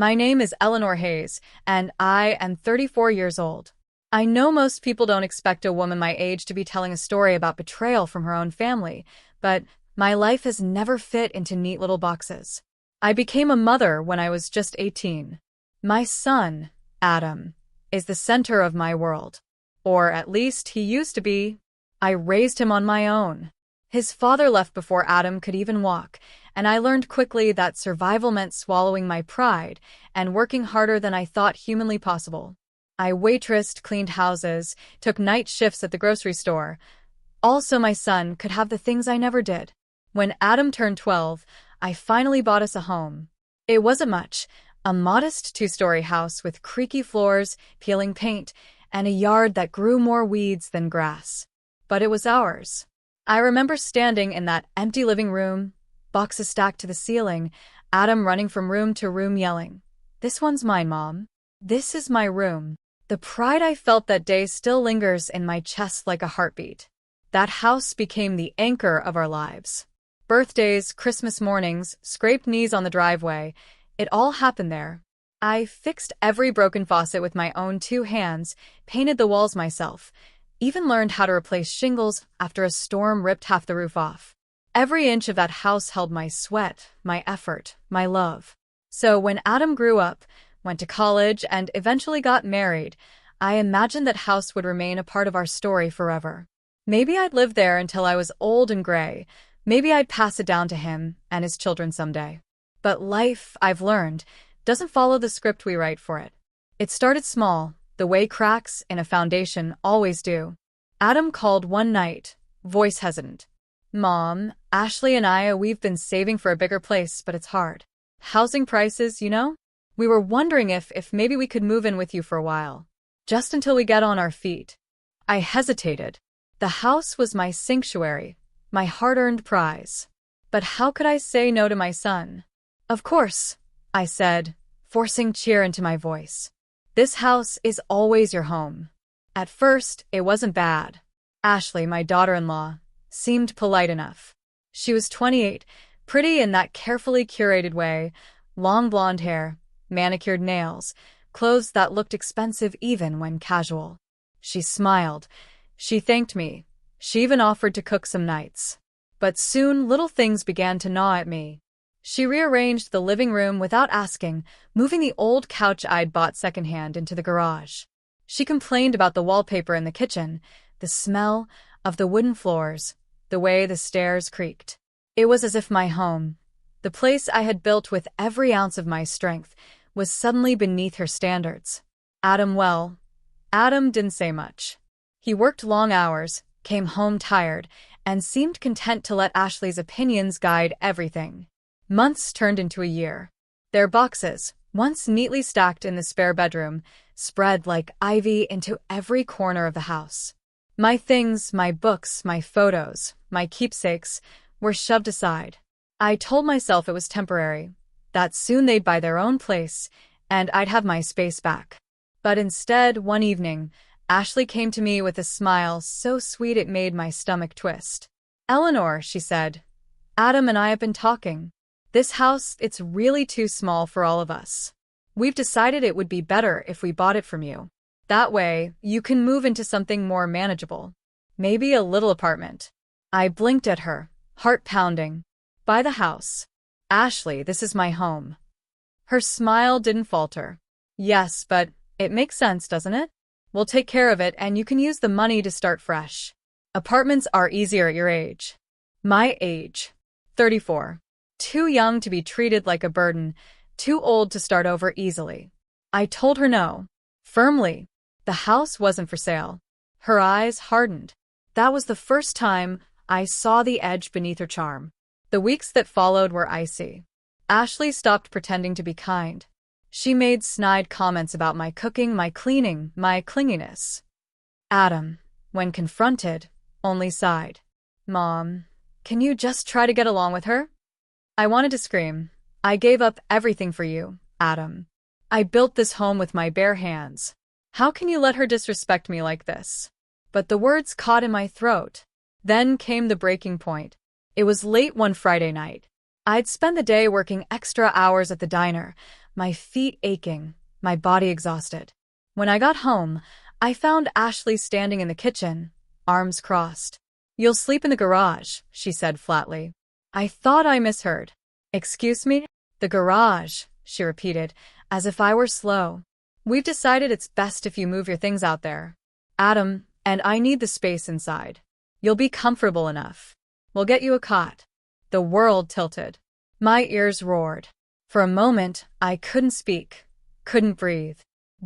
My name is Eleanor Hayes, and I am 34 years old. I know most people don't expect a woman my age to be telling a story about betrayal from her own family, but my life has never fit into neat little boxes. I became a mother when I was just 18. My son, Adam, is the center of my world. Or at least he used to be. I raised him on my own. His father left before Adam could even walk, and I learned quickly that survival meant swallowing my pride and working harder than I thought humanly possible. I waitressed, cleaned houses, took night shifts at the grocery store. Also, my son could have the things I never did. When Adam turned 12, I finally bought us a home. It wasn't much, a modest two-story house with creaky floors, peeling paint, and a yard that grew more weeds than grass. But it was ours. I remember standing in that empty living room, boxes stacked to the ceiling, Adam running from room to room yelling, "This one's mine, Mom. This is my room." The pride I felt that day still lingers in my chest like a heartbeat. That house became the anchor of our lives. Birthdays, Christmas mornings, scraped knees on the driveway, it all happened there. I fixed every broken faucet with my own two hands, painted the walls myself, even learned how to replace shingles after a storm ripped half the roof off. Every inch of that house held my sweat, my effort, my love. So when Adam grew up, went to college, and eventually got married, I imagined that house would remain a part of our story forever. Maybe I'd live there until I was old and gray. Maybe I'd pass it down to him and his children someday. But life, I've learned, doesn't follow the script we write for it. It started small, the way cracks in a foundation always do. Adam called one night, voice hesitant. "Mom, Ashley and we've been saving for a bigger place, but it's hard. Housing prices, you know? We were wondering if maybe we could move in with you for a while. Just until we get on our feet." I hesitated. The house was my sanctuary, my hard-earned prize. But how could I say no to my son? "Of course," I said, forcing cheer into my voice. "This house is always your home." At first, it wasn't bad. Ashley, my daughter-in-law, seemed polite enough. She was 28, pretty in that carefully curated way, long blonde hair, manicured nails, clothes that looked expensive even when casual. She smiled. She thanked me. She even offered to cook some nights. But soon little things began to gnaw at me. She rearranged the living room without asking, moving the old couch I'd bought secondhand into the garage. She complained about the wallpaper in the kitchen, the smell of the wooden floors, the way the stairs creaked. It was as if my home, the place I had built with every ounce of my strength, was suddenly beneath her standards. Adam didn't say much. He worked long hours, came home tired, and seemed content to let Ashley's opinions guide everything. Months turned into a year. Their boxes, once neatly stacked in the spare bedroom, spread like ivy into every corner of the house. My things, my books, my photos, my keepsakes, were shoved aside. I told myself it was temporary, that soon they'd buy their own place, and I'd have my space back. But instead, one evening, Ashley came to me with a smile so sweet it made my stomach twist. "Eleanor," she said, "Adam and I have been talking. This house, it's really too small for all of us. We've decided it would be better if we bought it from you. That way, you can move into something more manageable. Maybe a little apartment." I blinked at her, heart pounding. "Buy the house. Ashley, this is my home." Her smile didn't falter. "Yes, but it makes sense, doesn't it? We'll take care of it and you can use the money to start fresh. Apartments are easier at your age." My age. 34. Too young to be treated like a burden, too old to start over easily. I told her no. Firmly. The house wasn't for sale. Her eyes hardened. That was the first time I saw the edge beneath her charm. The weeks that followed were icy. Ashley stopped pretending to be kind. She made snide comments about my cooking, my cleaning, my clinginess. Adam, when confronted, only sighed. "Mom, can you just try to get along with her?" I wanted to scream. "I gave up everything for you, Adam. I built this home with my bare hands. How can you let her disrespect me like this?" But the words caught in my throat. Then came the breaking point. It was late one Friday night. I'd spent the day working extra hours at the diner, my feet aching, my body exhausted. When I got home, I found Ashley standing in the kitchen, arms crossed. "You'll sleep in the garage," she said flatly. I thought I misheard. "Excuse me?" "The garage," she repeated, as if I were slow. "We've decided it's best if you move your things out there. Adam and I need the space inside. You'll be comfortable enough. We'll get you a cot." The world tilted. My ears roared. For a moment, I couldn't speak, couldn't breathe.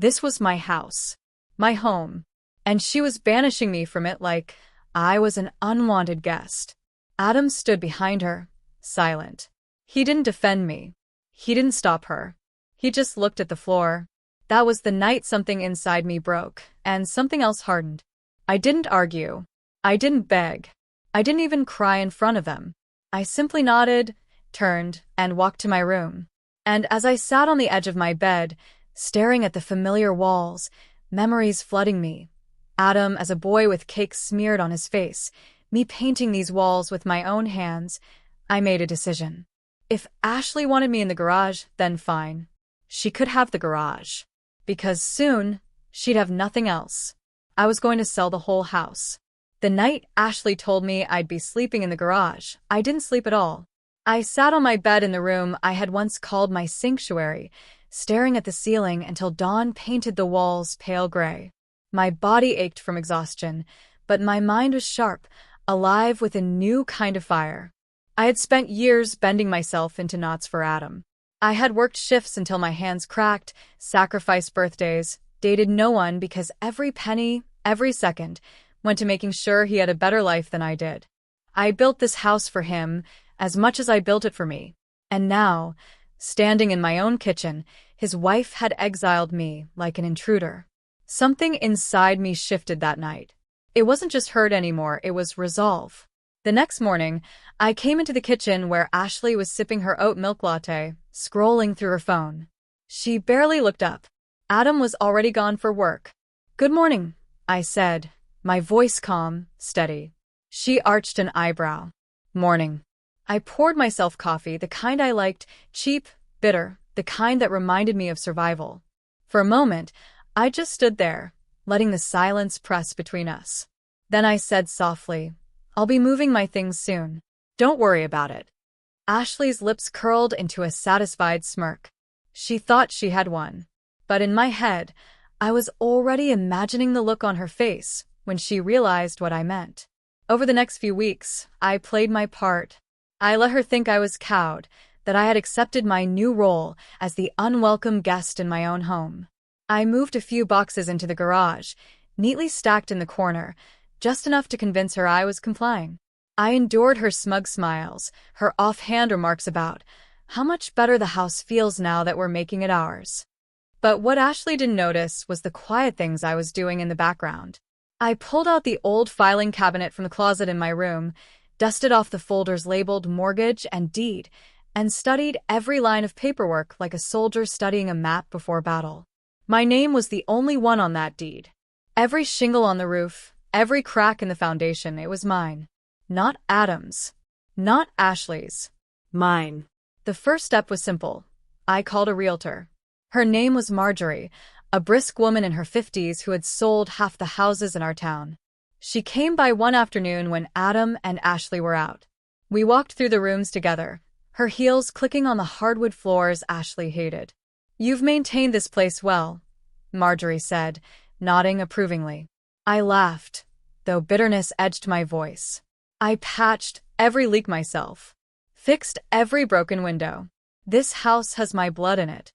This was my house, my home, and she was banishing me from it like I was an unwanted guest. Adam stood behind her, silent. He didn't defend me. He didn't stop her. He just looked at the floor. That was the night something inside me broke, and something else hardened. I didn't argue. I didn't beg. I didn't even cry in front of them. I simply nodded, turned, and walked to my room. And as I sat on the edge of my bed, staring at the familiar walls, memories flooding me, Adam as a boy with cake smeared on his face, me painting these walls with my own hands, I made a decision. If Ashley wanted me in the garage, then fine. She could have the garage. Because soon, she'd have nothing else. I was going to sell the whole house. The night Ashley told me I'd be sleeping in the garage, I didn't sleep at all. I sat on my bed in the room I had once called my sanctuary, staring at the ceiling until dawn painted the walls pale gray. My body ached from exhaustion, but my mind was sharp, alive with a new kind of fire. I had spent years bending myself into knots for Adam. I had worked shifts until my hands cracked, sacrificed birthdays, dated no one because every penny, every second, went to making sure he had a better life than I did. I built this house for him as much as I built it for me. And now, standing in my own kitchen, his wife had exiled me like an intruder. Something inside me shifted that night. It wasn't just hurt anymore, it was resolve. The next morning, I came into the kitchen where Ashley was sipping her oat milk latte, scrolling through her phone. She barely looked up. Adam was already gone for work. "Good morning," I said, my voice calm, steady. She arched an eyebrow. "Morning." I poured myself coffee, the kind I liked, cheap, bitter, the kind that reminded me of survival. For a moment, I just stood there, letting the silence press between us. Then I said softly, "I'll be moving my things soon. Don't worry about it." Ashley's lips curled into a satisfied smirk. She thought she had won. But in my head, I was already imagining the look on her face when she realized what I meant. Over the next few weeks, I played my part. I let her think I was cowed, that I had accepted my new role as the unwelcome guest in my own home. I moved a few boxes into the garage, neatly stacked in the corner, just enough to convince her I was complying. I endured her smug smiles, her offhand remarks about how much better the house feels now that we're making it ours. But what Ashley didn't notice was the quiet things I was doing in the background. I pulled out the old filing cabinet from the closet in my room, dusted off the folders labeled mortgage and deed, and studied every line of paperwork like a soldier studying a map before battle. My name was the only one on that deed. Every shingle on the roof, every crack in the foundation, it was mine. Not Adam's. Not Ashley's. Mine. The first step was simple. I called a realtor. Her name was Marjorie, a brisk woman in her 50s who had sold half the houses in our town. She came by one afternoon when Adam and Ashley were out. We walked through the rooms together, her heels clicking on the hardwood floors Ashley hated. "You've maintained this place well," Marjorie said, nodding approvingly. I laughed, though bitterness edged my voice. "I patched every leak myself. Fixed every broken window. This house has my blood in it."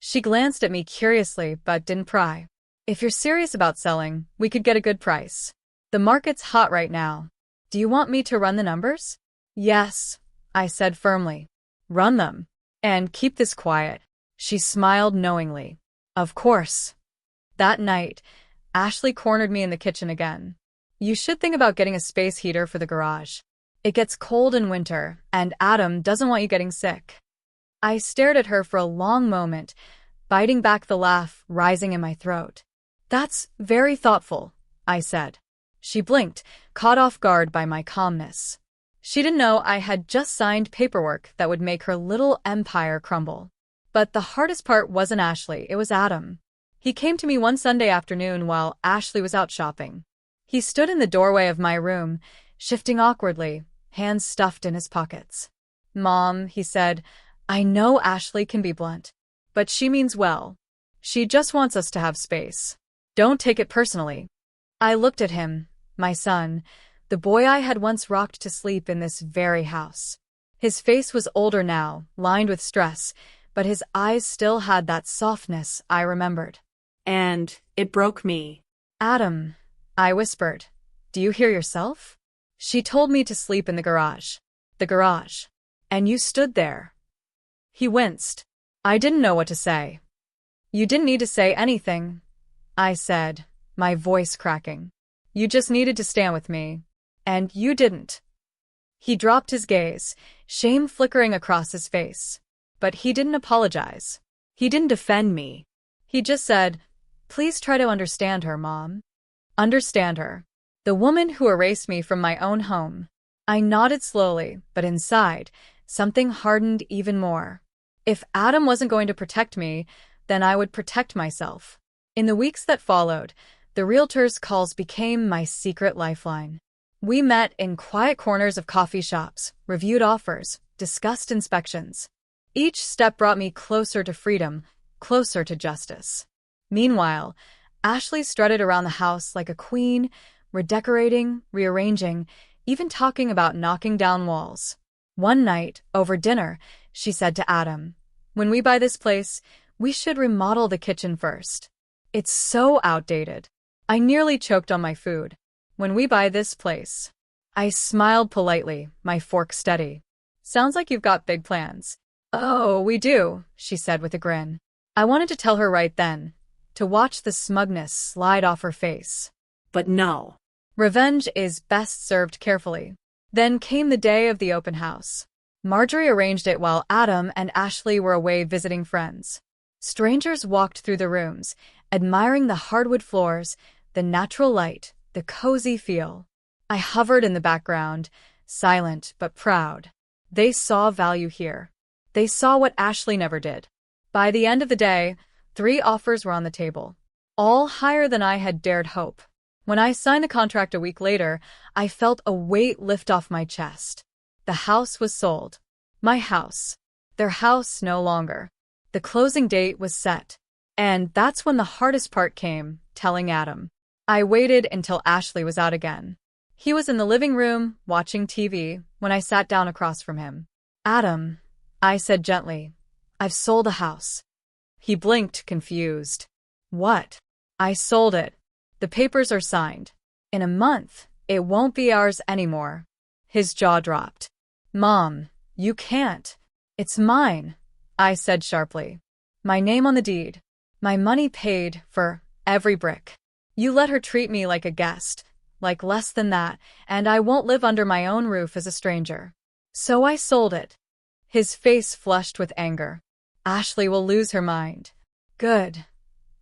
She glanced at me curiously but didn't pry. "If you're serious about selling, we could get a good price. The market's hot right now. Do you want me to run the numbers?" "Yes," I said firmly. "Run them. And keep this quiet." She smiled knowingly. "Of course." That night, Ashley cornered me in the kitchen again. "You should think about getting a space heater for the garage. It gets cold in winter, and Adam doesn't want you getting sick." I stared at her for a long moment, biting back the laugh rising in my throat. "That's very thoughtful," I said. She blinked, caught off guard by my calmness. She didn't know I had just signed paperwork that would make her little empire crumble. But the hardest part wasn't Ashley, it was Adam. He came to me one Sunday afternoon while Ashley was out shopping. He stood in the doorway of my room, shifting awkwardly, hands stuffed in his pockets. "Mom," he said, "I know Ashley can be blunt, but she means well. She just wants us to have space. Don't take it personally." I looked at him, my son, the boy I had once rocked to sleep in this very house. His face was older now, lined with stress, but his eyes still had that softness I remembered. And it broke me. "Adam," I whispered, "do you hear yourself? She told me to sleep in the garage. The garage. And you stood there." He winced. I didn't know what to say. "You didn't need to say anything," I said, my voice cracking. "You just needed to stand with me. And you didn't." He dropped his gaze, shame flickering across his face. But he didn't apologize. He didn't defend me. He just said, "Please try to understand her, Mom." Understand her. The woman who erased me from my own home. I nodded slowly, but inside, something hardened even more. If Adam wasn't going to protect me, then I would protect myself. In the weeks that followed, the realtor's calls became my secret lifeline. We met in quiet corners of coffee shops, reviewed offers, discussed inspections. Each step brought me closer to freedom, closer to justice. Meanwhile, Ashley strutted around the house like a queen, redecorating, rearranging, even talking about knocking down walls. One night, over dinner, she said to Adam, "When we buy this place, we should remodel the kitchen first. It's so outdated." I nearly choked on my food. "When we buy this place." I smiled politely, my fork steady. "Sounds like you've got big plans." "Oh, we do," she said with a grin. I wanted to tell her right then, to watch the smugness slide off her face. But no. Revenge is best served carefully. Then came the day of the open house. Marjorie arranged it while Adam and Ashley were away visiting friends. Strangers walked through the rooms, admiring the hardwood floors, the natural light, the cozy feel. I hovered in the background, silent but proud. They saw value here. They saw what Ashley never did. By the end of the day, 3 offers were on the table, all higher than I had dared hope. When I signed the contract a week later, I felt a weight lift off my chest. The house was sold. My house. Their house no longer. The closing date was set. And that's when the hardest part came, telling Adam. I waited until Ashley was out again. He was in the living room, watching TV, when I sat down across from him. "Adam," I said gently, "I've sold the house." He blinked, confused. "What?" "I sold it. The papers are signed. In a month, it won't be ours anymore." His jaw dropped. "Mom, you can't. It's mine," I said sharply. "My name on the deed. My money paid for every brick. You let her treat me like a guest, like less than that, and I won't live under my own roof as a stranger. So I sold it." His face flushed with anger. "Ashley will lose her mind." "Good."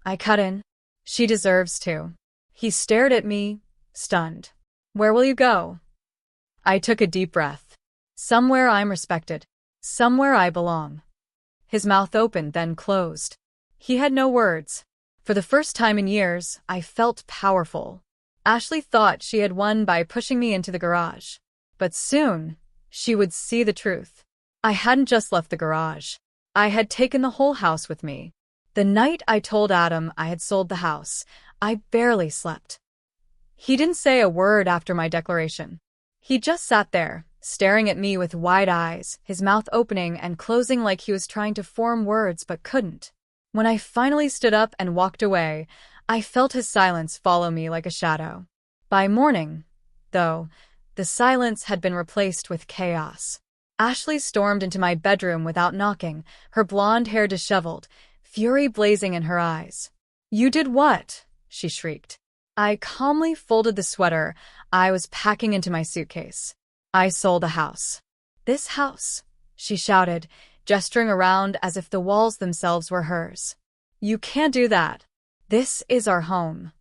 I cut in. "She deserves to." He stared at me, stunned. "Where will you go?" I took a deep breath. "Somewhere I'm respected. Somewhere I belong." His mouth opened, then closed. He had no words. For the first time in years, I felt powerful. Ashley thought she had won by pushing me into the garage. But soon, she would see the truth. I hadn't just left the garage. I had taken the whole house with me. The night I told Adam I had sold the house, I barely slept. He didn't say a word after my declaration. He just sat there, staring at me with wide eyes, his mouth opening and closing like he was trying to form words but couldn't. When I finally stood up and walked away, I felt his silence follow me like a shadow. By morning, though, the silence had been replaced with chaos. Ashley stormed into my bedroom without knocking, her blonde hair disheveled, fury blazing in her eyes. "You did what?" she shrieked. I calmly folded the sweater I was packing into my suitcase. "I sold the house." "This house," she shouted, gesturing around as if the walls themselves were hers. "You can't do that. This is our home."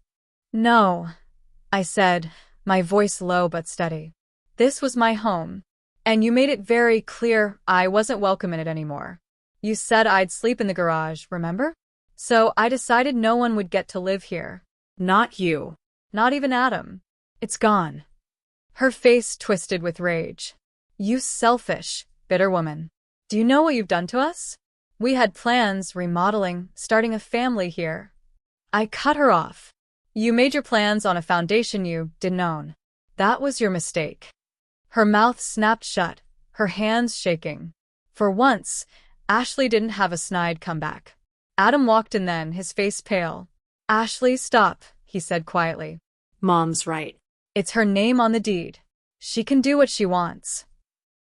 "No," I said, my voice low but steady. "This was my home. And you made it very clear I wasn't welcome in it anymore." You said I'd sleep in the garage, remember? So I decided no one would get to live here. Not you. Not even Adam. It's gone. Her face twisted with rage. You selfish, bitter woman. Do you know what you've done to us? We had plans, remodeling, starting a family here. I cut her off. You made your plans on a foundation you didn't own. That was your mistake. Her mouth snapped shut, her hands shaking. For once, Ashley didn't have a snide comeback. Adam walked in then, his face pale. Ashley, stop, he said quietly. Mom's right. It's her name on the deed. She can do what she wants.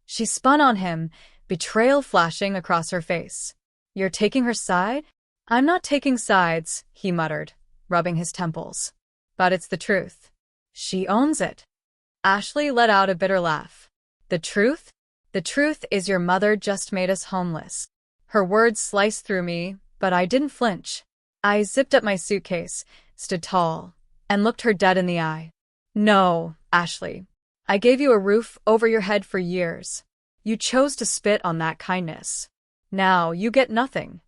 She spun on him, betrayal flashing across her face. You're taking her side? I'm not taking sides, he muttered, rubbing his temples. But it's the truth. She owns it. Ashley let out a bitter laugh. The truth? The truth is your mother just made us homeless. Her words sliced through me, but I didn't flinch. I zipped up my suitcase, stood tall, and looked her dead in the eye. No, Ashley. I gave you a roof over your head for years. You chose to spit on that kindness. Now you get nothing.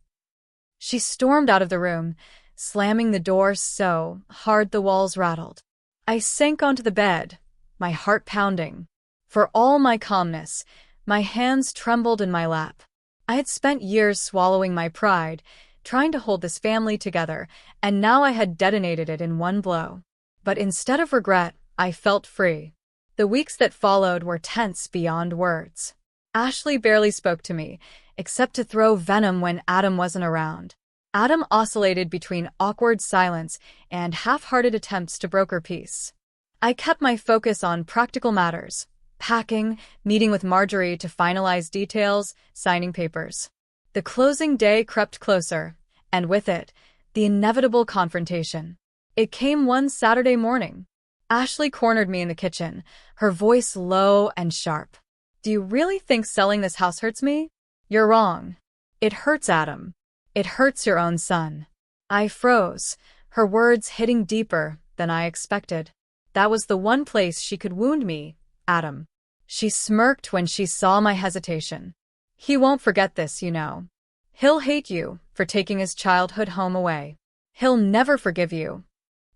She stormed out of the room, slamming the door so hard the walls rattled. I sank onto the bed, my heart pounding. For all my calmness, my hands trembled in my lap. I had spent years swallowing my pride, trying to hold this family together, and now I had detonated it in one blow. But instead of regret, I felt free. The weeks that followed were tense beyond words. Ashley barely spoke to me, except to throw venom when Adam wasn't around. Adam oscillated between awkward silence and half-hearted attempts to broker peace. I kept my focus on practical matters, packing, meeting with Marjorie to finalize details, signing papers. The closing day crept closer, and with it, the inevitable confrontation. It came one Saturday morning. Ashley cornered me in the kitchen, her voice low and sharp. Do you really think selling this house hurts me? You're wrong. It hurts Adam. It hurts your own son. I froze, her words hitting deeper than I expected. That was the one place she could wound me, Adam. She smirked when she saw my hesitation. He won't forget this, you know. He'll hate you for taking his childhood home away. He'll never forgive you.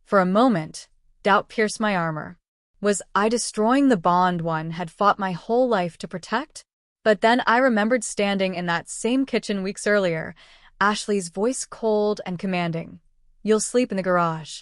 For a moment, doubt pierced my armor. Was I destroying the bond one had fought my whole life to protect? But then I remembered standing in that same kitchen weeks earlier, Ashley's voice cold and commanding. You'll sleep in the garage.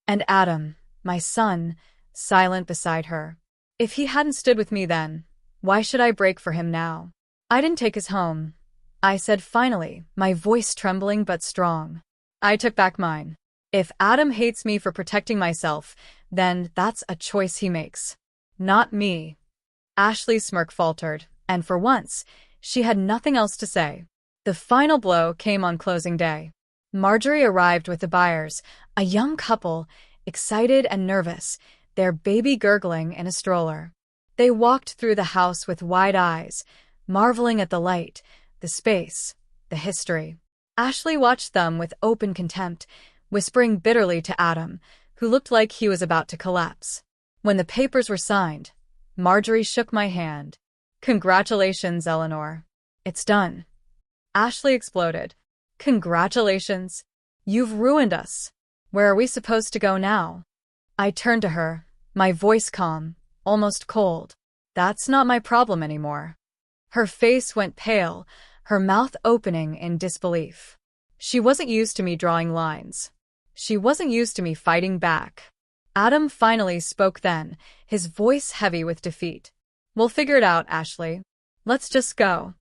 And Adam, my son, silent beside her. If he hadn't stood with me then, why should I break for him now? I didn't take his home. I said finally, my voice trembling but strong. I took back mine. If Adam hates me for protecting myself, then that's a choice he makes. Not me. Ashley's smirk faltered, and for once, she had nothing else to say. The final blow came on closing day. Marjorie arrived with the buyers, a young couple, excited and nervous, their baby gurgling in a stroller. They walked through the house with wide eyes, marveling at the light, the space, the history. Ashley watched them with open contempt, whispering bitterly to Adam, who looked like he was about to collapse. When the papers were signed, Marjorie shook my hand. Congratulations, Eleanor. It's done. Ashley exploded. Congratulations. You've ruined us. Where are we supposed to go now? I turned to her, my voice calm, almost cold. That's not my problem anymore. Her face went pale, her mouth opening in disbelief. She wasn't used to me drawing lines. She wasn't used to me fighting back. Adam finally spoke then, his voice heavy with defeat. We'll figure it out, Ashley. Let's just go.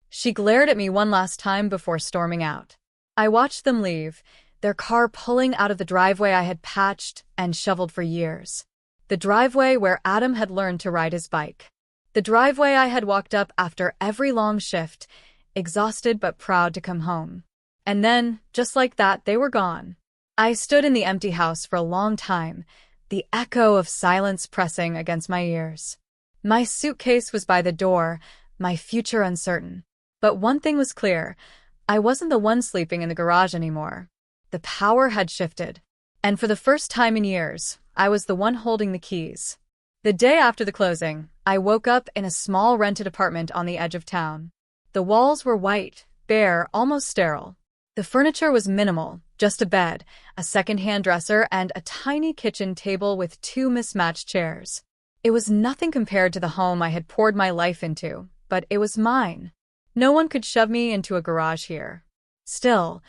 She glared at me one last time before storming out. I watched them leave, their car pulling out of the driveway I had patched and shoveled for years. The driveway where Adam had learned to ride his bike. The driveway I had walked up after every long shift, exhausted but proud to come home. And then, just like that, they were gone. I stood in the empty house for a long time, the echo of silence pressing against my ears. My suitcase was by the door, my future uncertain. But one thing was clear, I wasn't the one sleeping in the garage anymore. The power had shifted. And for the first time in years, I was the one holding the keys. The day after the closing, I woke up in a small rented apartment on the edge of town. The walls were white, bare, almost sterile. The furniture was minimal, just a bed, a second-hand dresser, and a tiny kitchen table with two mismatched chairs. It was nothing compared to the home I had poured my life into, but it was mine. No one could shove me into a garage here. Still,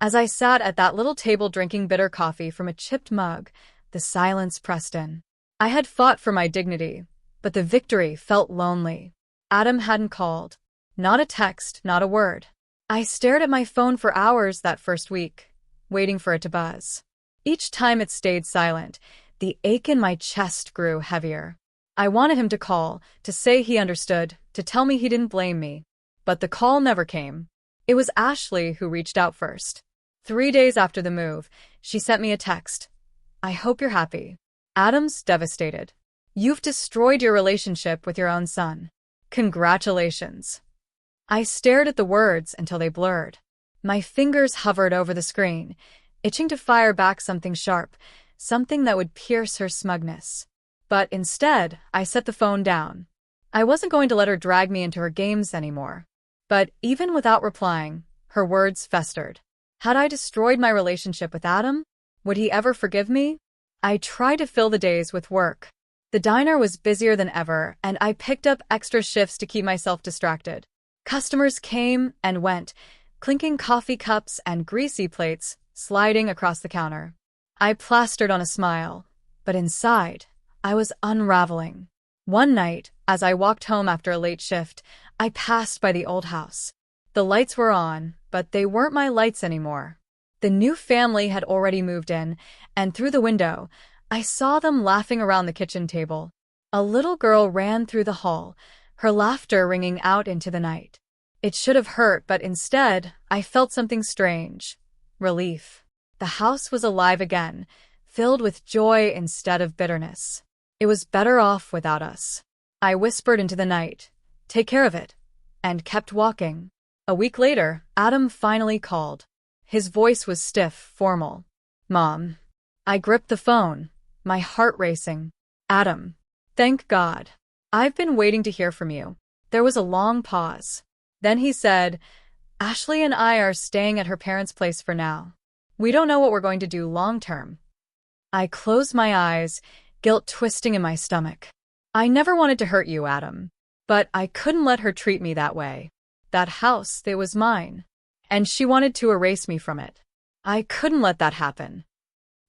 as I sat at that little table drinking bitter coffee from a chipped mug, the silence pressed in. I had fought for my dignity, but the victory felt lonely. Adam hadn't called. Not a text, not a word. I stared at my phone for hours that first week, waiting for it to buzz. Each time it stayed silent, the ache in my chest grew heavier. I wanted him to call, to say he understood, to tell me he didn't blame me. But the call never came. It was Ashley who reached out first. 3 days after the move, she sent me a text. "I hope you're happy. Adam's devastated. You've destroyed your relationship with your own son. Congratulations." I stared at the words until they blurred. My fingers hovered over the screen, itching to fire back something sharp, something that would pierce her smugness. But instead, I set the phone down. I wasn't going to let her drag me into her games anymore. But even without replying, her words festered. Had I destroyed my relationship with Adam? Would he ever forgive me? I tried to fill the days with work. The diner was busier than ever, and I picked up extra shifts to keep myself distracted. Customers came and went, clinking coffee cups and greasy plates sliding across the counter. I plastered on a smile, but inside, I was unraveling. One night, as I walked home after a late shift, I passed by the old house. The lights were on, but they weren't my lights anymore. The new family had already moved in, and through the window, I saw them laughing around the kitchen table. A little girl ran through the hall, her laughter ringing out into the night. It should have hurt, but instead, I felt something strange. Relief. The house was alive again, filled with joy instead of bitterness. It was better off without us. I whispered into the night, "Take care of it," and kept walking. A week later, Adam finally called. His voice was stiff, formal. "Mom." I gripped the phone, my heart racing. "Adam. Thank God. I've been waiting to hear from you." There was a long pause. Then he said, "Ashley and I are staying at her parents' place for now. We don't know what we're going to do long term." I closed my eyes, guilt twisting in my stomach. I never wanted to hurt you, Adam. But I couldn't let her treat me that way. That house, it was mine. And she wanted to erase me from it. I couldn't let that happen.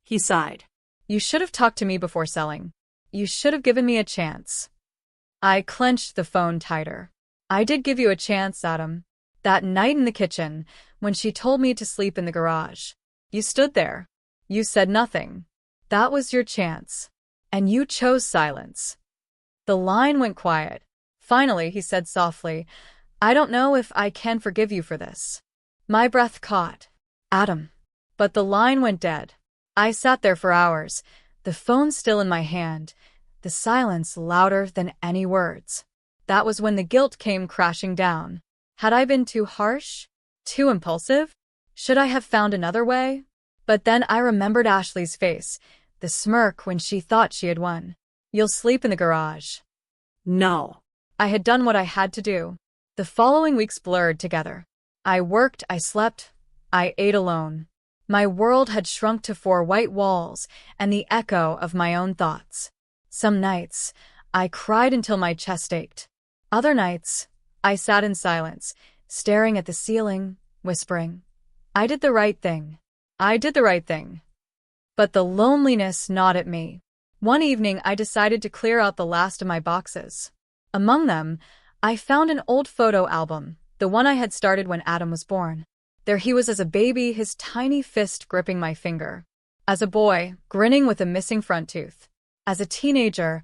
He sighed. "You should have talked to me before selling. You should have given me a chance." I clenched the phone tighter. "I did give you a chance, Adam. That night in the kitchen, when she told me to sleep in the garage. You stood there. You said nothing. That was your chance. And you chose silence." The line went quiet. Finally, he said softly, "I don't know if I can forgive you for this." My breath caught. "Adam." But the line went dead. I sat there for hours, the phone still in my hand, the silence louder than any words. That was when the guilt came crashing down. Had I been too harsh? Too impulsive? Should I have found another way? But then I remembered Ashley's face, the smirk when she thought she had won. "You'll sleep in the garage." No. I had done what I had to do. The following weeks blurred together. I worked, I slept, I ate alone. My world had shrunk to 4 white walls and the echo of my own thoughts. Some nights, I cried until my chest ached. Other nights, I sat in silence, staring at the ceiling, whispering, "I did the right thing. I did the right thing." But the loneliness gnawed at me. One evening, I decided to clear out the last of my boxes. Among them, I found an old photo album, the one I had started when Adam was born. There he was as a baby, his tiny fist gripping my finger. As a boy, grinning with a missing front tooth. As a teenager,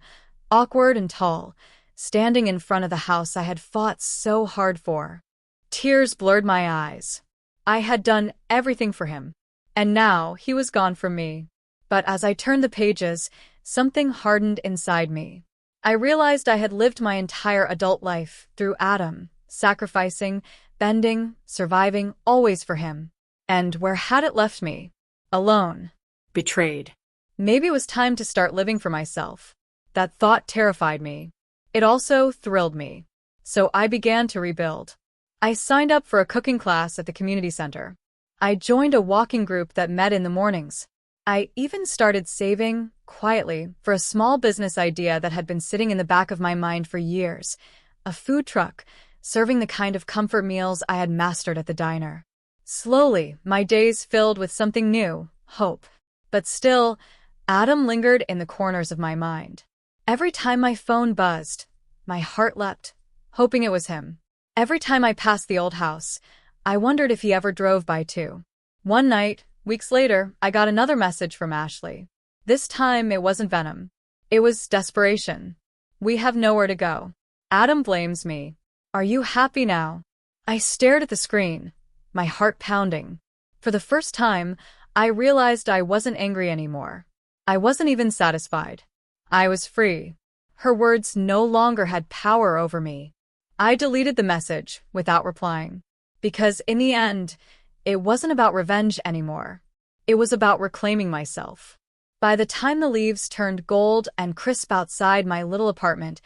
awkward and tall, standing in front of the house I had fought so hard for. Tears blurred my eyes. I had done everything for him. And now he was gone from me. But as I turned the pages, something hardened inside me. I realized I had lived my entire adult life through Adam, sacrificing, bending, surviving, always for him. And where had it left me? Alone. Betrayed. Maybe it was time to start living for myself. That thought terrified me. It also thrilled me. So I began to rebuild. I signed up for a cooking class at the community center. I joined a walking group that met in the mornings. I even started saving, quietly, for a small business idea that had been sitting in the back of my mind for years. A food truck, serving the kind of comfort meals I had mastered at the diner. Slowly, my days filled with something new, hope. But still, Adam lingered in the corners of my mind. Every time my phone buzzed, my heart leapt, hoping it was him. Every time I passed the old house, I wondered if he ever drove by too. One night, weeks later, I got another message from Ashley. This time it wasn't venom. It was desperation. We have nowhere to go. Adam blames me. Are you happy now? I stared at the screen, my heart pounding. For the first time, I realized I wasn't angry anymore. I wasn't even satisfied. I was free. Her words no longer had power over me. I deleted the message without replying. Because in the end, it wasn't about revenge anymore. It was about reclaiming myself. By the time the leaves turned gold and crisp outside my little apartment,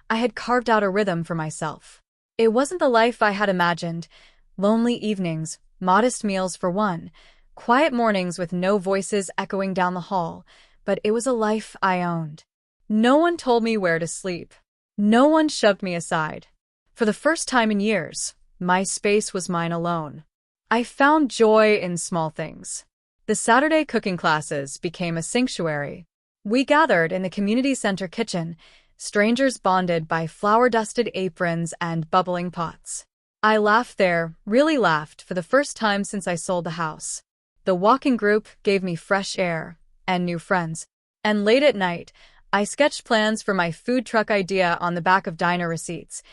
I had carved out a rhythm for myself. It wasn't the life I had imagined. Lonely evenings, modest meals for one, quiet mornings with no voices echoing down the hall, but it was a life I owned. No one told me where to sleep. No one shoved me aside. For the first time in years, my space was mine alone. I found joy in small things. The Saturday cooking classes became a sanctuary. We gathered in the community center kitchen, strangers bonded by flour-dusted aprons and bubbling pots. I laughed there, really laughed, for the first time since I sold the house. The walking group gave me fresh air and new friends. And late at night, I sketched plans for my food truck idea on the back of diner receipts.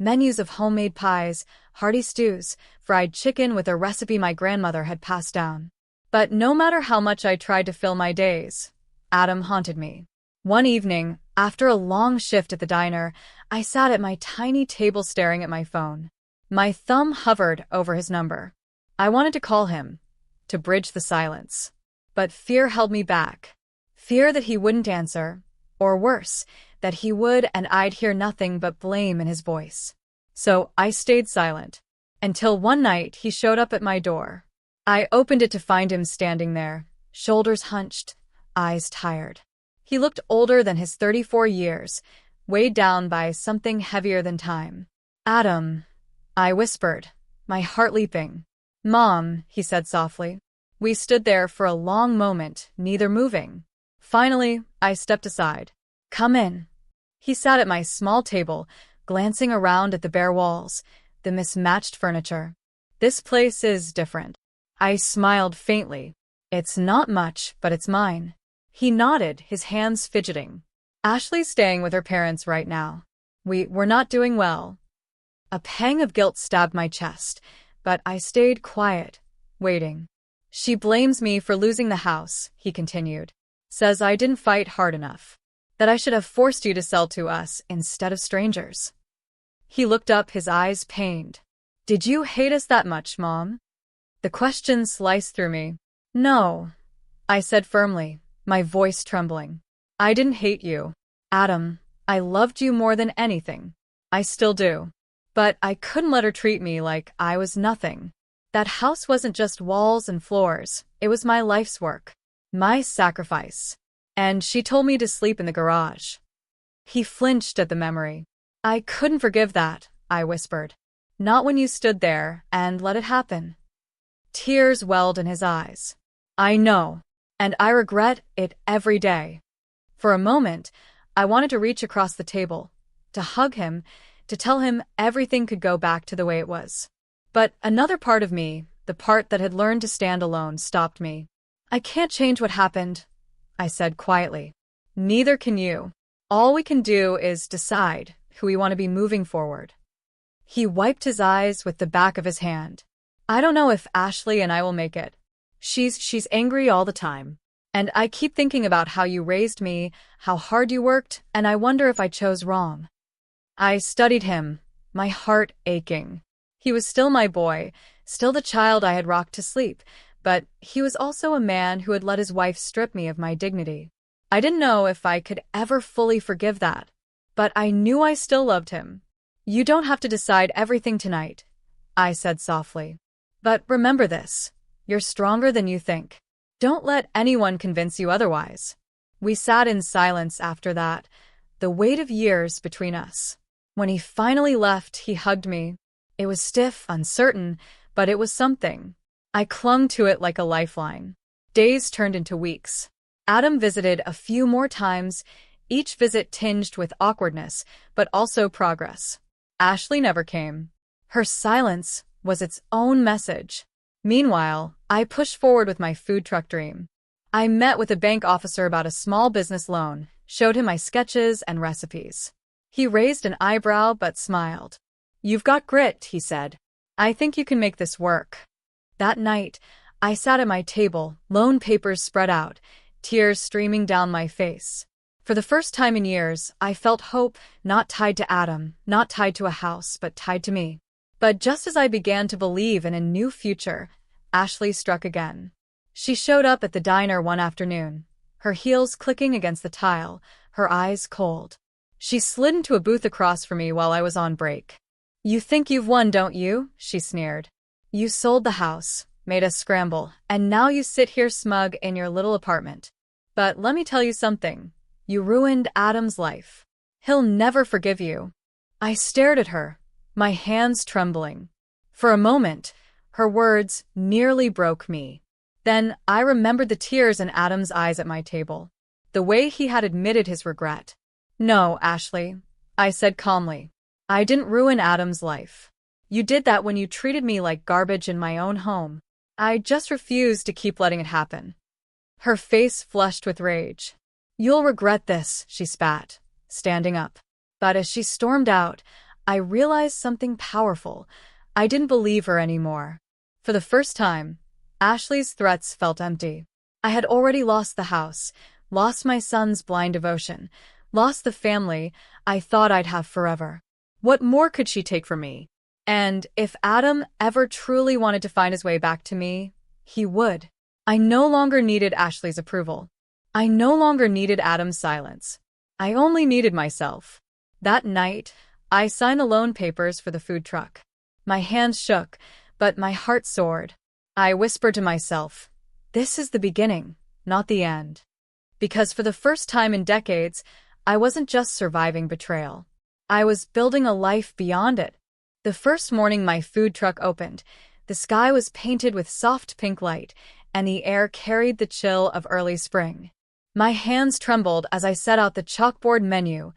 Menus of homemade pies, hearty stews, fried chicken with a recipe my grandmother had passed down. But no matter how much I tried to fill my days, Adam haunted me. One evening, after a long shift at the diner, I sat at my tiny table staring at my phone. My thumb hovered over his number. I wanted to call him, to bridge the silence. But fear held me back. Fear that he wouldn't answer, or worse, that he would and I'd hear nothing but blame in his voice. So I stayed silent, until one night he showed up at my door. I opened it to find him standing there, shoulders hunched, eyes tired. He looked older than his 34 years, weighed down by something heavier than time. Adam, I whispered, my heart leaping. Mom, he said softly. We stood there for a long moment, neither moving. Finally, I stepped aside. Come in. He sat at my small table, glancing around at the bare walls, the mismatched furniture. This place is different. I smiled faintly. It's not much, but it's mine. He nodded, his hands fidgeting. Ashley's staying with her parents right now. We're not doing well. A pang of guilt stabbed my chest, but I stayed quiet, waiting. She blames me for losing the house, he continued. Says I didn't fight hard enough. That I should have forced you to sell to us instead of strangers. He looked up, his eyes pained. Did you hate us that much, Mom? The question sliced through me. No, I said firmly, my voice trembling. I didn't hate you, Adam. I loved you more than anything. I still do. But I couldn't let her treat me like I was nothing. That house wasn't just walls and floors. It was my life's work. My sacrifice. And she told me to sleep in the garage. He flinched at the memory. I couldn't forgive that, I whispered. Not when you stood there and let it happen. Tears welled in his eyes. I know, and I regret it every day. For a moment, I wanted to reach across the table, to hug him, to tell him everything could go back to the way it was. But another part of me, the part that had learned to stand alone, stopped me. I can't change what happened, I said quietly. Neither can you. All we can do is decide who we want to be moving forward. He wiped his eyes with the back of his hand. I don't know if Ashley and I will make it. She's angry all the time. And I keep thinking about how you raised me, how hard you worked, and I wonder if I chose wrong. I studied him, my heart aching. He was still my boy, still the child I had rocked to sleep, but he was also a man who had let his wife strip me of my dignity. I didn't know if I could ever fully forgive that, but I knew I still loved him. You don't have to decide everything tonight, I said softly. But remember this. You're stronger than you think. Don't let anyone convince you otherwise. We sat in silence after that, the weight of years between us. When he finally left, he hugged me. It was stiff, uncertain, but it was something. I clung to it like a lifeline. Days turned into weeks. Adam visited a few more times, each visit tinged with awkwardness, but also progress. Ashley never came. Her silence was its own message. Meanwhile, I pushed forward with my food truck dream. I met with a bank officer about a small business loan, showed him my sketches and recipes. He raised an eyebrow but smiled. "You've got grit," he said. "I think you can make this work." That night, I sat at my table, loan papers spread out, tears streaming down my face. For the first time in years, I felt hope, not tied to Adam, not tied to a house, but tied to me. But just as I began to believe in a new future, Ashley struck again. She showed up at the diner one afternoon, her heels clicking against the tile, her eyes cold. She slid into a booth across from me while I was on break. "You think you've won, don't you?" she sneered. "You sold the house, made us scramble, and now you sit here smug in your little apartment. But let me tell you something. You ruined Adam's life. He'll never forgive you." I stared at her, my hands trembling. For a moment, her words nearly broke me. Then I remembered the tears in Adam's eyes at my table, the way he had admitted his regret. "No, Ashley," I said calmly. "I didn't ruin Adam's life. You did that when you treated me like garbage in my own home. I just refused to keep letting it happen." Her face flushed with rage. "You'll regret this," she spat, standing up. But as she stormed out, I realized something powerful. I didn't believe her anymore. For the first time, Ashley's threats felt empty. I had already lost the house, lost my son's blind devotion, lost the family I thought I'd have forever. What more could she take from me? And if Adam ever truly wanted to find his way back to me, he would. I no longer needed Ashley's approval. I no longer needed Adam's silence. I only needed myself. That night, I signed the loan papers for the food truck. My hands shook, but my heart soared. I whispered to myself, "This is the beginning, not the end." Because for the first time in decades, I wasn't just surviving betrayal. I was building a life beyond it. The first morning my food truck opened, the sky was painted with soft pink light, and the air carried the chill of early spring. My hands trembled as I set out the chalkboard menu,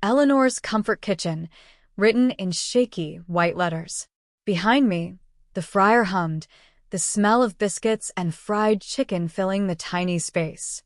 Eleanor's Comfort Kitchen, written in shaky white letters. Behind me, the fryer hummed, the smell of biscuits and fried chicken filling the tiny space.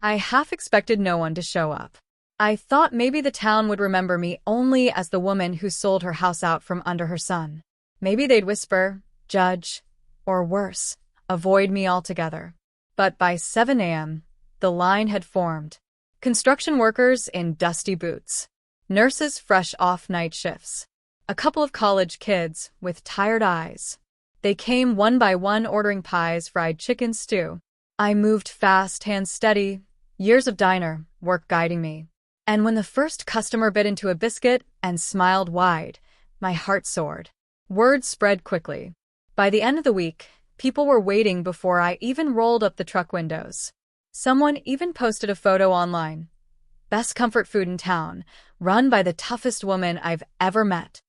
I half expected no one to show up. I thought maybe the town would remember me only as the woman who sold her house out from under her son. Maybe they'd whisper, judge, or worse, avoid me altogether. But by 7 a.m., the line had formed. Construction workers in dusty boots, nurses fresh off night shifts, a couple of college kids with tired eyes. They came one by one ordering pies, fried chicken stew. I moved fast, hands steady, years of diner work guiding me. And when the first customer bit into a biscuit and smiled wide, my heart soared. Word spread quickly. By the end of the week, people were waiting before I even rolled up the truck windows. Someone even posted a photo online. "Best comfort food in town, run by the toughest woman I've ever met."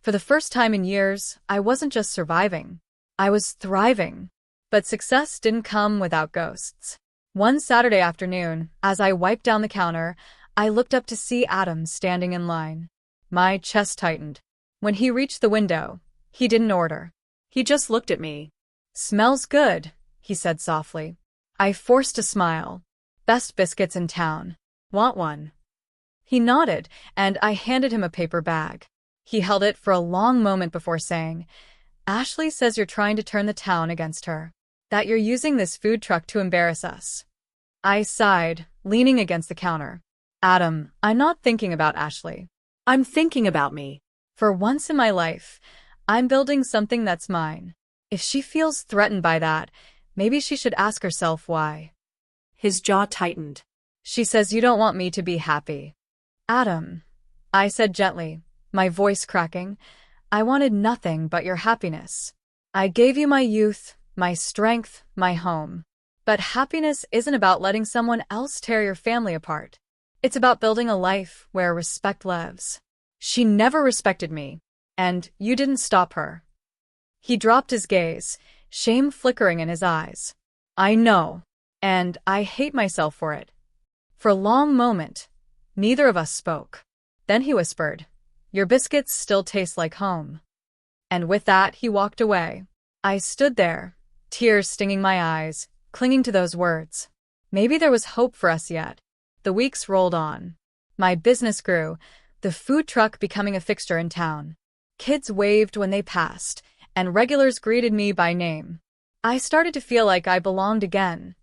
For the first time in years, I wasn't just surviving. I was thriving. But success didn't come without ghosts. One Saturday afternoon, as I wiped down the counter, I looked up to see Adam standing in line. My chest tightened. When he reached the window, he didn't order. He just looked at me. "Smells good," he said softly. I forced a smile. "Best biscuits in town. Want one?" He nodded, and I handed him a paper bag. He held it for a long moment before saying, "Ashley says you're trying to turn the town against her. That you're using this food truck to embarrass us." I sighed, leaning against the counter. "Adam, I'm not thinking about Ashley. I'm thinking about me. For once in my life, I'm building something that's mine. If she feels threatened by that, maybe she should ask herself why." His jaw tightened. "She says you don't want me to be happy." "Adam," I said gently, my voice cracking, I wanted nothing but your happiness. I gave you my youth, my strength, my home. But happiness isn't about letting someone else tear your family apart. It's about building a life where respect lives. She never respected me, and you didn't stop her. He dropped his gaze, shame flickering in his eyes. I know, and I hate myself for it. For a long moment, neither of us spoke. Then he whispered, "Your biscuits still taste like home." And with that, he walked away. I stood there, tears stinging my eyes, clinging to those words. Maybe there was hope for us yet. The weeks rolled on. My business grew, the food truck becoming a fixture in town. Kids waved when they passed, and regulars greeted me by name. I started to feel like I belonged again.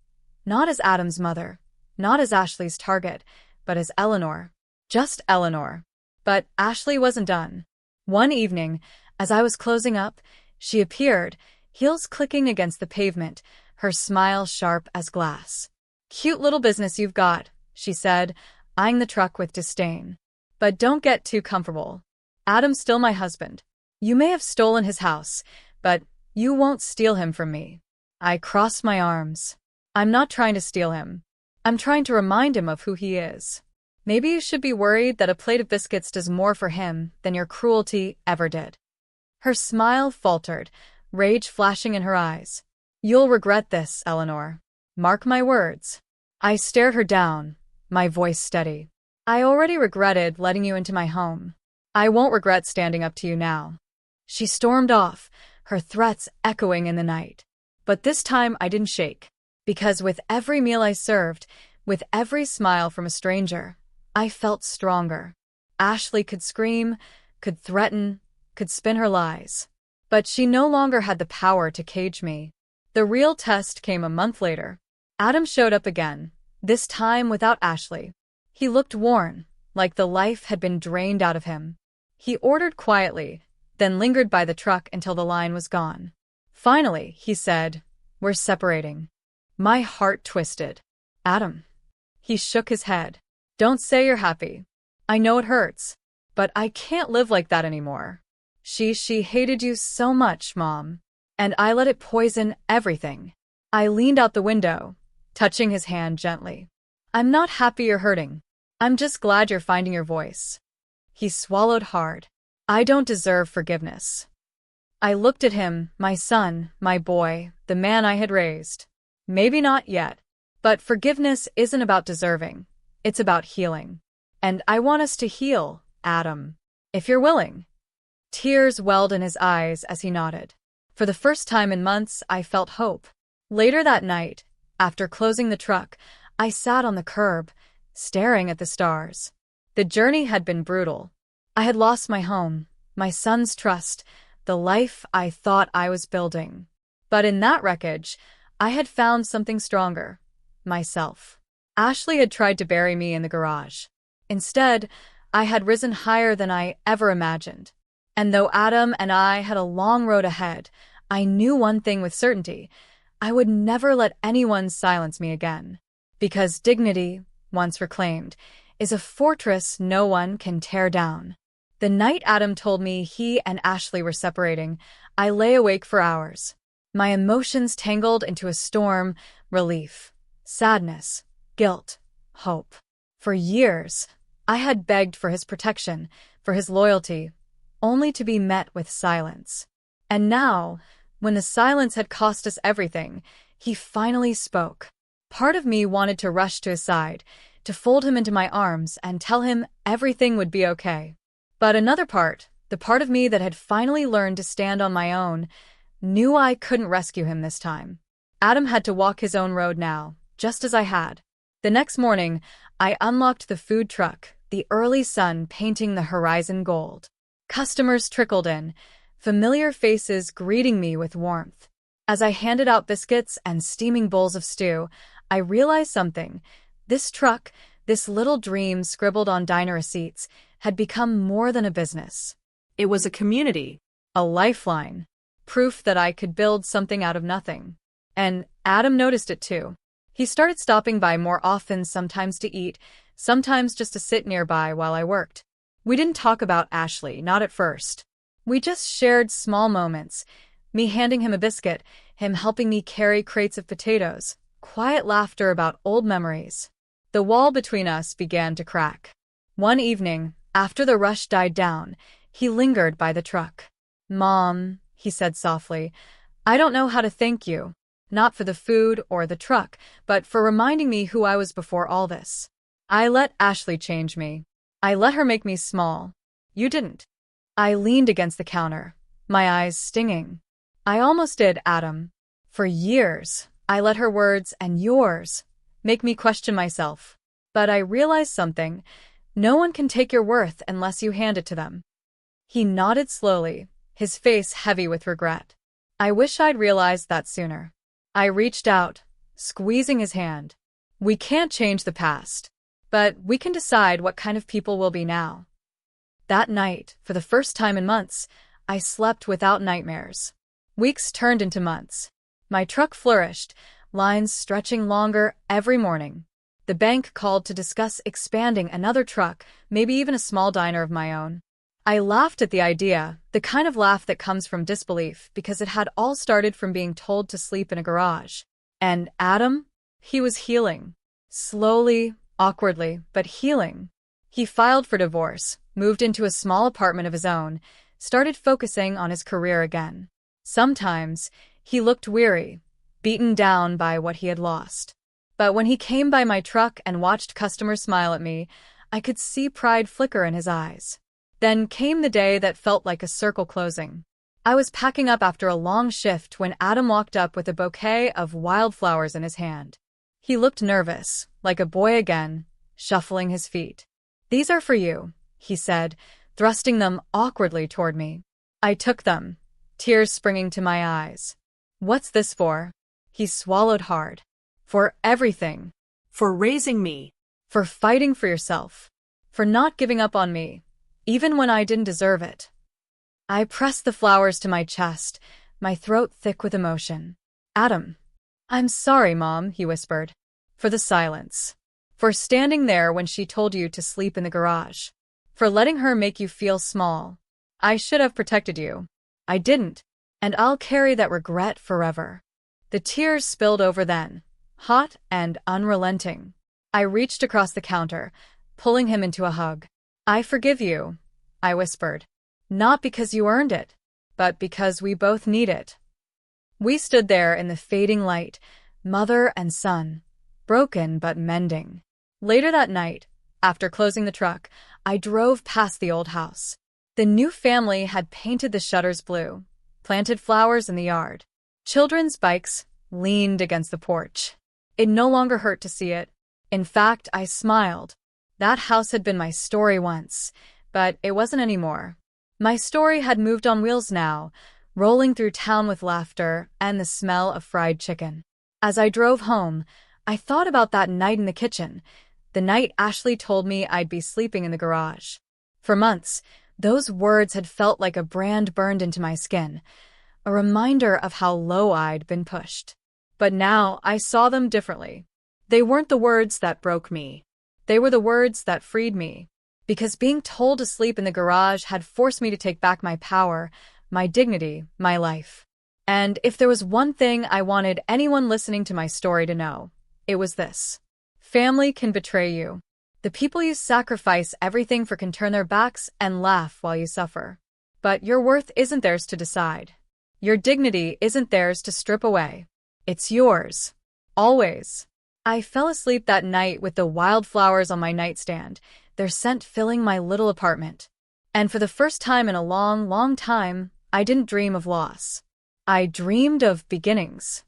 Not as Adam's mother, not as Ashley's target, but as Eleanor. Just Eleanor. But Ashley wasn't done. One evening, as I was closing up, she appeared, heels clicking against the pavement, her smile sharp as glass. "Cute little business you've got," she said, eyeing the truck with disdain. "But don't get too comfortable. Adam's still my husband. You may have stolen his house, but you won't steal him from me." I crossed my arms. "I'm not trying to steal him. I'm trying to remind him of who he is. Maybe you should be worried that a plate of biscuits does more for him than your cruelty ever did." Her smile faltered, rage flashing in her eyes. "You'll regret this, Eleanor. Mark my words." I stared her down, my voice steady. "I already regretted letting you into my home. I won't regret standing up to you now." She stormed off, her threats echoing in the night. But this time I didn't shake, because with every meal I served, with every smile from a stranger, I felt stronger. Ashley could scream, could threaten, could spin her lies. But she no longer had the power to cage me. The real test came a month later. Adam showed up again, this time without Ashley. He looked worn, like the life had been drained out of him. He ordered quietly, then lingered by the truck until the line was gone. Finally, he said, "We're separating." My heart twisted. "Adam." He shook his head. "Don't say you're happy. I know it hurts, but I can't live like that anymore. She hated you so much, Mom, and I let it poison everything." I leaned out the window, touching his hand gently. "I'm not happy you're hurting. I'm just glad you're finding your voice." He swallowed hard. "I don't deserve forgiveness." I looked at him, my son, my boy, the man I had raised. "Maybe not yet, but forgiveness isn't about deserving. It's about healing. And I want us to heal, Adam, if you're willing." Tears welled in his eyes as he nodded. For the first time in months, I felt hope. Later that night, after closing the truck, I sat on the curb, staring at the stars. The journey had been brutal. I had lost my home, my son's trust, the life I thought I was building. But in that wreckage, I had found something stronger, myself. Ashley had tried to bury me in the garage. Instead, I had risen higher than I ever imagined. And though Adam and I had a long road ahead, I knew one thing with certainty: I would never let anyone silence me again. Because dignity, once reclaimed, is a fortress no one can tear down. The night Adam told me he and Ashley were separating, I lay awake for hours. My emotions tangled into a storm: relief, sadness, guilt, hope. For years, I had begged for his protection, for his loyalty, only to be met with silence. And now, when the silence had cost us everything, he finally spoke. Part of me wanted to rush to his side, to fold him into my arms and tell him everything would be okay. But another part, the part of me that had finally learned to stand on my own, knew I couldn't rescue him this time. Adam had to walk his own road now, just as I had. The next morning, I unlocked the food truck, the early sun painting the horizon gold. Customers trickled in, familiar faces greeting me with warmth. As I handed out biscuits and steaming bowls of stew, I realized something. This truck, this little dream scribbled on diner receipts, had become more than a business. It was a community. A lifeline. Proof that I could build something out of nothing. And Adam noticed it too. He started stopping by more often, sometimes to eat, sometimes just to sit nearby while I worked. We didn't talk about Ashley, not at first. We just shared small moments, me handing him a biscuit, him helping me carry crates of potatoes, quiet laughter about old memories. The wall between us began to crack. One evening, after the rush died down, he lingered by the truck. "Mom," he said softly, "I don't know how to thank you. Not for the food or the truck, but for reminding me who I was before all this. I let Ashley change me. I let her make me small. You didn't." I leaned against the counter, my eyes stinging. "I almost did, Adam. For years, I let her words and yours make me question myself. But I realized something. No one can take your worth unless you hand it to them." He nodded slowly, his face heavy with regret. I wish I'd realized that sooner. I reached out, squeezing his hand. "We can't change the past, but we can decide what kind of people we'll be now." That night, for the first time in months, I slept without nightmares. Weeks turned into months. My truck flourished, lines stretching longer every morning. The bank called to discuss expanding another truck, maybe even a small diner of my own. I laughed at the idea, the kind of laugh that comes from disbelief, because it had all started from being told to sleep in a garage. And Adam? He was healing. Slowly, awkwardly, but healing. He filed for divorce, moved into a small apartment of his own, started focusing on his career again. Sometimes, he looked weary, beaten down by what he had lost. But when he came by my truck and watched customers smile at me, I could see pride flicker in his eyes. Then came the day that felt like a circle closing. I was packing up after a long shift when Adam walked up with a bouquet of wildflowers in his hand. He looked nervous, like a boy again, shuffling his feet. "These are for you," he said, thrusting them awkwardly toward me. I took them, tears springing to my eyes. "What's this for?" He swallowed hard. "For everything. For raising me. For fighting for yourself. For not giving up on me, even when I didn't deserve it." I pressed the flowers to my chest, my throat thick with emotion. "Adam." "I'm sorry, Mom," he whispered. "For the silence. For standing there when she told you to sleep in the garage. For letting her make you feel small. I should have protected you. I didn't, and I'll carry that regret forever." The tears spilled over then, hot and unrelenting. I reached across the counter, pulling him into a hug. "I forgive you," I whispered. "Not because you earned it, but because we both need it." We stood there in the fading light, mother and son, broken but mending. Later that night, after closing the truck, I drove past the old house. The new family had painted the shutters blue, planted flowers in the yard. Children's bikes leaned against the porch. It no longer hurt to see it. In fact, I smiled. That house had been my story once, but it wasn't anymore. My story had moved on wheels now, rolling through town with laughter and the smell of fried chicken. As I drove home, I thought about that night in the kitchen, the night Ashley told me I'd be sleeping in the garage. For months, those words had felt like a brand burned into my skin, a reminder of how low I'd been pushed. But now I saw them differently. They weren't the words that broke me. They were the words that freed me. Because being told to sleep in the garage had forced me to take back my power, my dignity, my life. And if there was one thing I wanted anyone listening to my story to know, it was this. Family can betray you. The people you sacrifice everything for can turn their backs and laugh while you suffer. But your worth isn't theirs to decide. Your dignity isn't theirs to strip away. It's yours. Always. I fell asleep that night with the wildflowers on my nightstand, their scent filling my little apartment. And for the first time in a long, long time, I didn't dream of loss. I dreamed of beginnings.